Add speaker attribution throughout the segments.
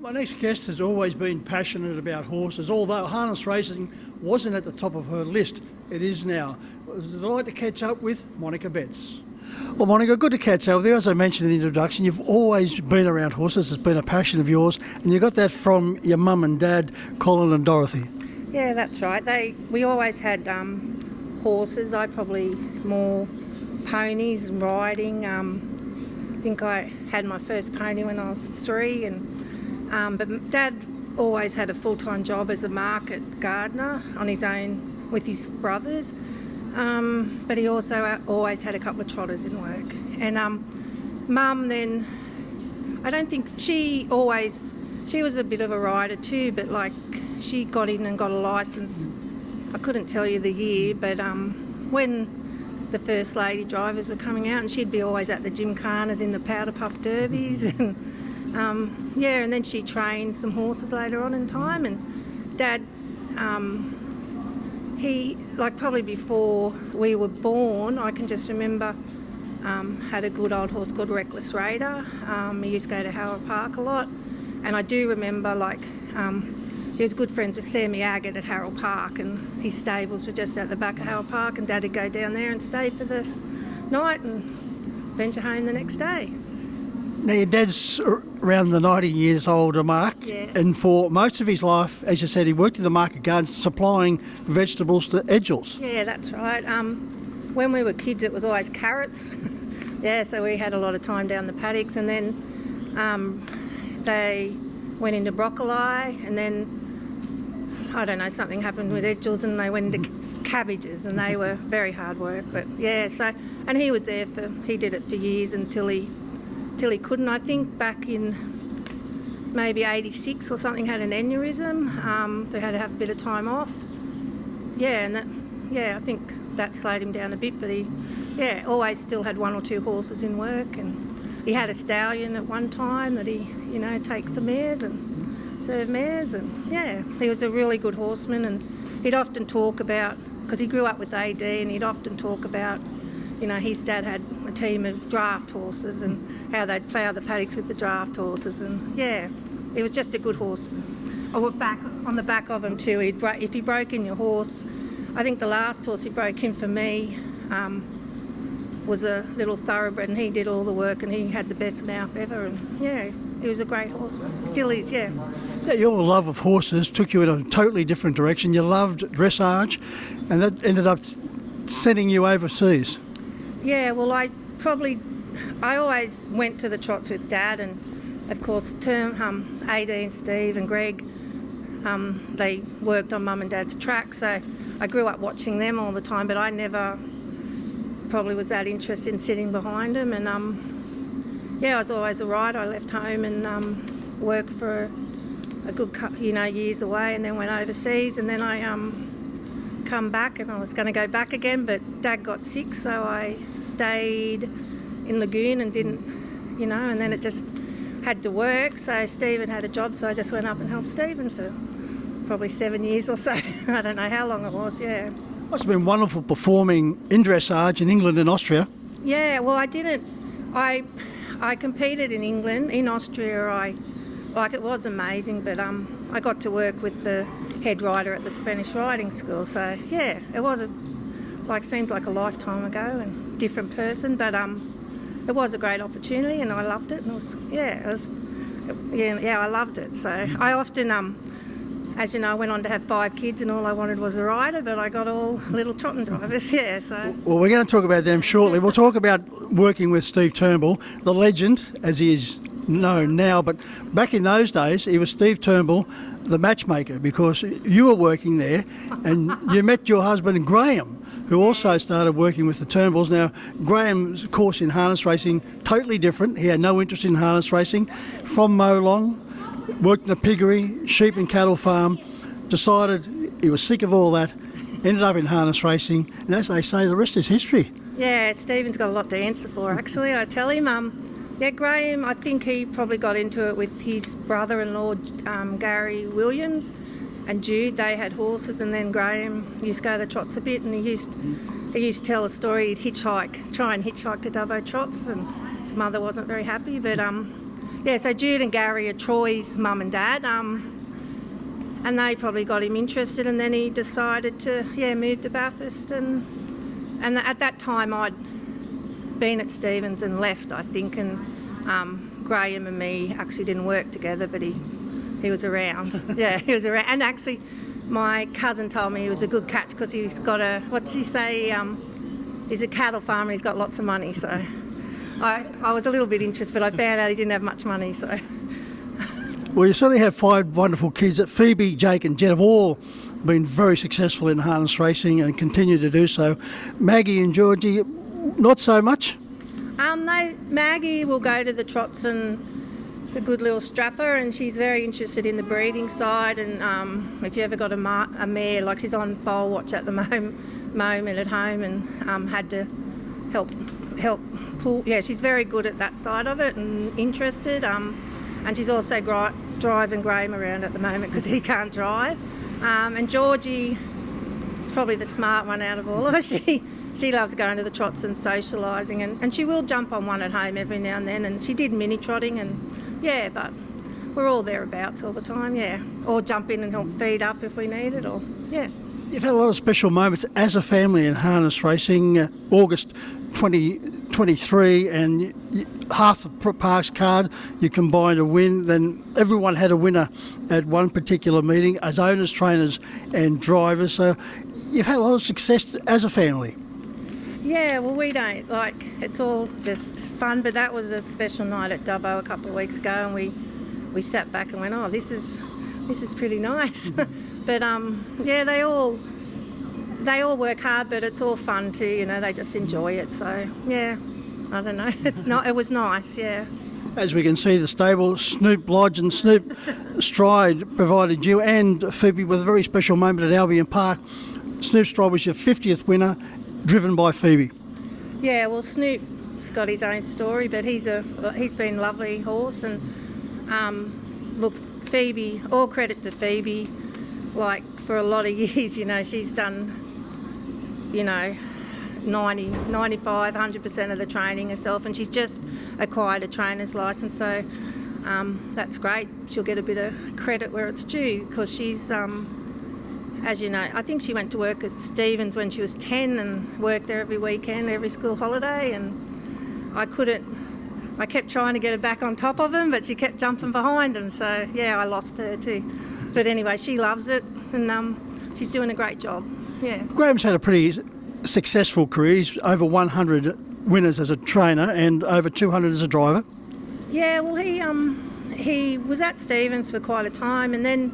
Speaker 1: My next guest has always been passionate about horses, although harness racing wasn't at the top of her list. It is now. It was a delight to catch up with Monica Betts. Well, Monica, good to catch up with you. As I mentioned in the introduction, you've always been around horses. It's been a passion of yours, and you got that from your mum and dad, Colin and Dorothy.
Speaker 2: Yeah, that's right. We always had horses. I probably more ponies and riding. I think I had my first pony when I was 3, but Dad always had a full-time job as a market gardener on his own with his brothers. But he also always had a couple of trotters in work. And Mum then, I don't think she was a bit of a rider too, but like she got in and got a licence. I couldn't tell you the year, but when the first lady drivers were coming out, and she'd be always at the gymkhanas in the powder puff derbies, and and then she trained some horses later on in time. And Dad, he, like probably before we were born, I can just remember, had a good old horse called Reckless Raider. He used to go to Howard Park a lot, and I do remember he was good friends with Sammy Agate at Harold Park, and his stables were just at the back of Harold Park, and Dad would go down there and stay for the night and venture home the next day.
Speaker 1: Now, your dad's around the 90 years old mark,
Speaker 2: yeah.
Speaker 1: And for most of his life, as you said, he worked in the market gardens supplying vegetables to Edgells.
Speaker 2: Yeah, that's right. When we were kids, it was always carrots. Yeah, so we had a lot of time down the paddocks, and then they went into broccoli, and then I don't know, something happened with Edgells and they went into cabbages, and they were very hard work. But yeah, so, and he was there he did it for years until he couldn't. I think back in maybe 86 or something, had an aneurysm, so he had to have a bit of time off. Yeah, and I think that slowed him down a bit, but he always still had 1 or 2 horses in work, and he had a stallion at one time that he, takes the mares and serve mares, and he was a really good horseman. And he'd often talk about, because he grew up with AD, and he'd often talk about, his dad had a team of draft horses and how they'd plough the paddocks with the draft horses, and he was just a good horseman. Oh, on the back of him too, if he broke in your horse, I think the last horse he broke in for me was a little thoroughbred, and he did all the work, and he had the best mouth ever, and he was a great horseman. Still is, yeah.
Speaker 1: Yeah, your love of horses took you in a totally different direction. You loved dressage, and that ended up sending you overseas.
Speaker 2: Yeah, well, I always went to the trots with Dad, and of course AD and Steve and Greg, they worked on Mum and Dad's track, so I grew up watching them all the time, but I never probably was that interested in sitting behind them. And I was always a rider. I left home and worked for a good years away, and then went overseas, and then I come back, and I was going to go back again, but Dad got sick, so I stayed in Lagoon and didn't, and then it just had to work. So Stephen had a job, so I just went up and helped Stephen for probably 7 years or so. I don't know how long it was, yeah.
Speaker 1: Must have been wonderful performing in dressage in England and Austria.
Speaker 2: Yeah, well, I didn't. I competed in England. In Austria, it was amazing, but I got to work with the head rider at the Spanish riding school. So yeah, it was seems like a lifetime ago and different person, but it was a great opportunity, and I loved it. And I loved it. So I often as you know, I went on to have 5 kids, and all I wanted was a rider, but I got all little trotting drivers, yeah. So.
Speaker 1: Well, we're going to talk about them shortly. We'll talk about working with Steve Turnbull, the legend, as he is known now, but back in those days, he was Steve Turnbull, the matchmaker, because you were working there, and you met your husband, Graham, who also started working with the Turnbulls. Now, Graham's course in harness racing, totally different. He had no interest in harness racing. From Molong, worked in a piggery, sheep and cattle farm, decided he was sick of all that, ended up in harness racing, and as they say, the rest is history.
Speaker 2: Yeah, Stephen's got a lot to answer for, actually, I tell him. Graham, I think he probably got into it with his brother-in-law, Gary Williams, and Jude. They had horses, and then Graham used to go to the trots a bit, and he used to tell a story. He'd try and hitchhike to Dubbo trots, and his mother wasn't very happy, but yeah, so Jude and Gary are Troy's mum and dad, and they probably got him interested, and then he decided to, move to Bathurst, and at that time I'd been at Stevens and left, I think, and Graham and me actually didn't work together, but he was around. Yeah, he was around, and actually my cousin told me he was a good catch because he's got he's a cattle farmer, he's got lots of money, so I was a little bit interested, but I found out he didn't have much money, so.
Speaker 1: Well, you certainly have 5 wonderful kids. That Phoebe, Jake and Jet have all been very successful in harness racing and continue to do so. Maggie and Georgie, not so much?
Speaker 2: Maggie will go to the trots and a good little strapper, and she's very interested in the breeding side, and if you ever got a mare, like she's on foal watch at the moment at home, and had to help pull. Yeah, she's very good at that side of it and interested, and she's also driving Graham around at the moment because he can't drive, and Georgie is probably the smart one out of all of us. She loves going to the trots and socialising, and she will jump on one at home every now and then, and she did mini trotting, and but we're all thereabouts all the time, or jump in and help feed up if we need it, or
Speaker 1: You've had a lot of special moments as a family in harness racing. August 2023, and half the Parks card you combined a win. Then everyone had a winner at one particular meeting as owners, trainers and drivers. So you've had a lot of success as a family.
Speaker 2: Yeah, well, we don't, it's all just fun, but that was a special night at Dubbo a couple of weeks ago, and we sat back and went, oh, this is pretty nice. But they all work hard, but it's all fun too, they just enjoy it. So I don't know, it was nice,
Speaker 1: As we can see, the stable, Snoop Lodge and Snoop Stride provided you and Phoebe with a very special moment at Albion Park. Snoop Stride was your 50th winner, driven by Phoebe.
Speaker 2: Yeah, well, Snoop's got his own story, but he's been a lovely horse, and look, Phoebe, all credit to Phoebe. For a lot of years, she's done, 95, 100% of the training herself, and she's just acquired a trainer's licence, so that's great. She'll get a bit of credit where it's due, because she's, as you know, I think she went to work at Stevens when she was 10 and worked there every weekend, every school holiday, and I kept trying to get her back on top of him, but she kept jumping behind him, so I lost her too. But anyway, she loves it, and she's doing a great job.
Speaker 1: Graham's had a pretty successful career. He's over 100 winners as a trainer and over 200 as a driver.
Speaker 2: Yeah, well, he was at Stevens for quite a time, and then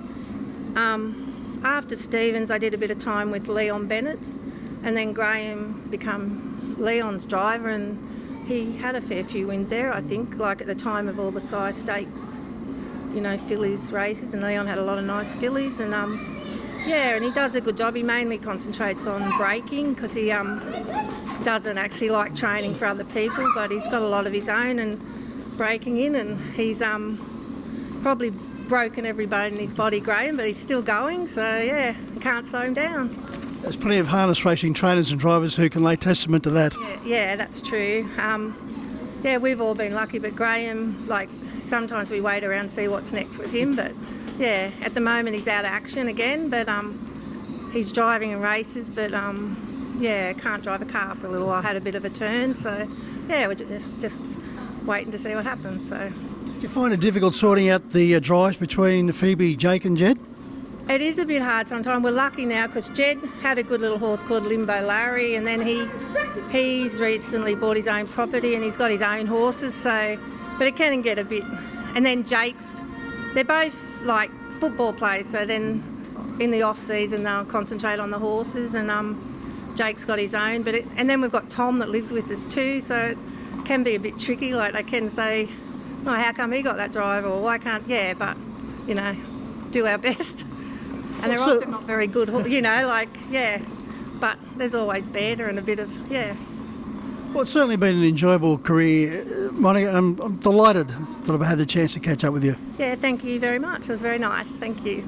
Speaker 2: after Stevens I did a bit of time with Leon Bennett's, and then Graham became Leon's driver, and he had a fair few wins there, I think, at the time of all the size stakes, fillies races, and Leon had a lot of nice fillies, and and he does a good job. He mainly concentrates on breaking because he doesn't actually like training for other people, but he's got a lot of his own and breaking in, and he's probably broken every bone in his body, Graham, but he's still going, so you can't slow him down.
Speaker 1: There's plenty of harness racing trainers and drivers who can lay testament to that.
Speaker 2: Yeah, that's true. We've all been lucky, but Graham, sometimes we wait around and see what's next with him, but at the moment he's out of action again, but he's driving in races, but can't drive a car for a little while. Had a bit of a turn, so we're just waiting to see what happens. So
Speaker 1: do you find it difficult sorting out the drives between Phoebe, Jake and Jed?
Speaker 2: It is a bit hard sometimes. We're lucky now because Jed had a good little horse called Limbo Larry, and then he's recently bought his own property and he's got his own horses, but it can get a bit. And then they're both football players, so then in the off season they'll concentrate on the horses, and Jake's got his own, and then we've got Tom that lives with us too, so it can be a bit tricky. They can say, oh, how come he got that drive, or why can't, but do our best. And they're often not very good, but there's always banter and a bit of,
Speaker 1: Well, it's certainly been an enjoyable career, Monica, and I'm delighted that I've had the chance to catch up with you.
Speaker 2: Yeah, thank you very much. It was very nice. Thank you.